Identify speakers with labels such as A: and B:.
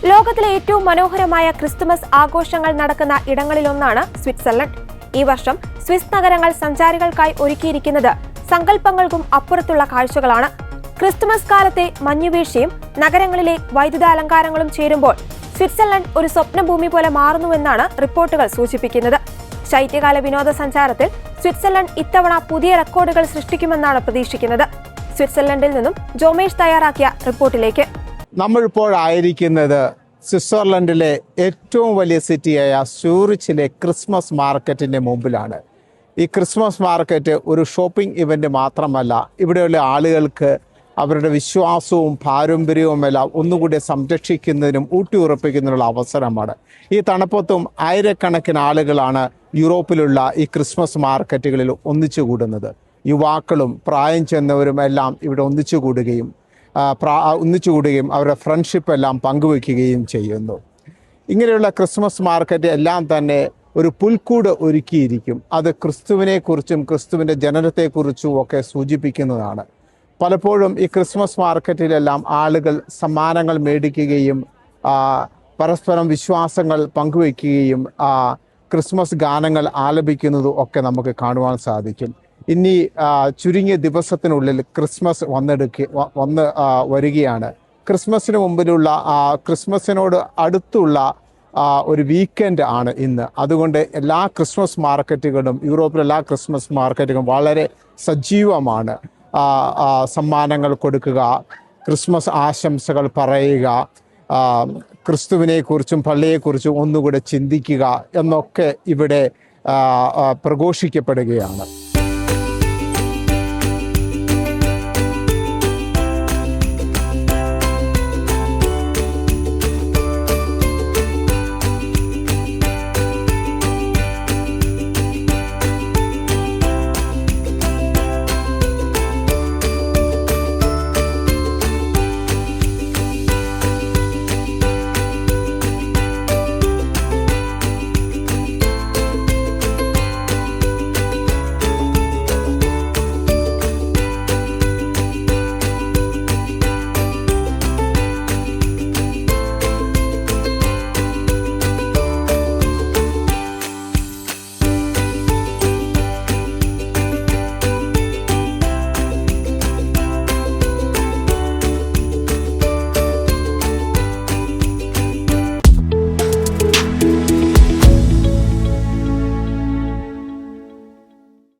A: ലോകത്തിലെ ഏറ്റവും മനോഹരമായ ക്രിസ്തുമസ് ആഘോഷങ്ങൾ നടക്കുന്ന ഇടങ്ങളിലൊന്നാണ് സ്വിറ്റ്സർലൻഡ്. ഈ വർഷം സ്വിസ് നഗരങ്ങൾ സഞ്ചാരികൾക്കായി ഒരുക്കിയിരിക്കുന്നത് സങ്കല്പങ്ങൾക്കും അപ്പുറത്തുള്ള കാഴ്ചകളാണ്. ക്രിസ്തുമസ് കാലത്തെ മഞ്ഞുവീഴ്ചയും നഗരങ്ങളിലെ വൈദ്യുതാലങ്കാരങ്ങളും ചേരുമ്പോൾ സ്വിറ്റ്സർലൻഡ് ഒരു സ്വപ്നഭൂമി പോലെ മാറുന്നുവെന്നാണ് റിപ്പോർട്ടുകൾ സൂചിപ്പിക്കുന്നത്. ശൈത്യകാല വിനോദസഞ്ചാരത്തിൽ സ്വിറ്റ്സർലൻഡ് ഇത്തവണ പുതിയ റെക്കോർഡുകൾ സൃഷ്ടിക്കുമെന്നാണ് പ്രതീക്ഷിക്കുന്നത്. സ്വിറ്റ്സർലൻഡിൽ നിന്നും ജോമേഷ് തയ്യാറാക്കിയ റിപ്പോർട്ടിലേക്ക്.
B: നമ്മളിപ്പോഴായിരിക്കുന്നത് സ്വിറ്റ്സർലൻഡിലെ ഏറ്റവും വലിയ സിറ്റിയായ സൂറിച്ചിലെ ക്രിസ്മസ് മാർക്കറ്റിൻ്റെ മുമ്പിലാണ്. ഈ ക്രിസ്മസ് മാർക്കറ്റ് ഒരു ഷോപ്പിംഗ് ഇവൻ്റ് മാത്രമല്ല, ഇവിടെയുള്ള ആളുകൾക്ക് അവരുടെ വിശ്വാസവും പാരമ്പര്യവും എല്ലാം ഒന്നുകൂടി സംരക്ഷിക്കുന്നതിനും ഊട്ടിയുറപ്പിക്കുന്നതിനുള്ള അവസരമാണ്. ഈ തണുപ്പത്തും ആയിരക്കണക്കിന് ആളുകളാണ് യൂറോപ്പിലുള്ള ഈ ക്രിസ്മസ് മാർക്കറ്റുകളിൽ ഒന്നിച്ചുകൂടുന്നത്. യുവാക്കളും പ്രായം ചെന്നവരും എല്ലാം ഇവിടെ ഒന്നിച്ചുകൂടുകയും അവരുടെ ഫ്രണ്ട്ഷിപ്പ് എല്ലാം പങ്കുവയ്ക്കുകയും ചെയ്യുന്നു. ഇങ്ങനെയുള്ള ക്രിസ്മസ് മാർക്കറ്റ് എല്ലാം തന്നെ ഒരു പുൽക്കൂട് ഒരുക്കിയിരിക്കും. അത് ക്രിസ്തുവിനെക്കുറിച്ചും ക്രിസ്തുവിൻ്റെ ജനനത്തെക്കുറിച്ചും ഒക്കെ സൂചിപ്പിക്കുന്നതാണ്. പലപ്പോഴും ഈ ക്രിസ്മസ് മാർക്കറ്റിലെല്ലാം ആളുകൾ സമ്മാനങ്ങൾ മേടിക്കുകയും പരസ്പരം വിശ്വാസങ്ങൾ പങ്കുവയ്ക്കുകയും ക്രിസ്മസ് ഗാനങ്ങൾ ആലപിക്കുന്നതും ഒക്കെ നമുക്ക് കാണുവാൻ സാധിക്കും. ഇനി ചുരുങ്ങിയ ദിവസത്തിനുള്ളിൽ ക്രിസ്മസ് വരികയാണ്. ക്രിസ്മസിന് മുമ്പിലുള്ള ക്രിസ്മസിനോട് അടുത്തുള്ള ഒരു വീക്കെൻഡ് ആണ് ഇന്ന്. അതുകൊണ്ട് എല്ലാ ക്രിസ്മസ് മാർക്കറ്റുകളും, യൂറോപ്പിലെ എല്ലാ ക്രിസ്മസ് മാർക്കറ്റുകളും വളരെ സജീവമാണ്. സമ്മാനങ്ങൾ കൊടുക്കുക, ക്രിസ്മസ് ആശംസകൾ പറയുക, ക്രിസ്തുവിനെക്കുറിച്ചും പള്ളിയെക്കുറിച്ചും ഒന്നുകൂടെ ചിന്തിക്കുക എന്നൊക്കെ ഇവിടെ പ്രഘോഷിക്കപ്പെടുകയാണ്.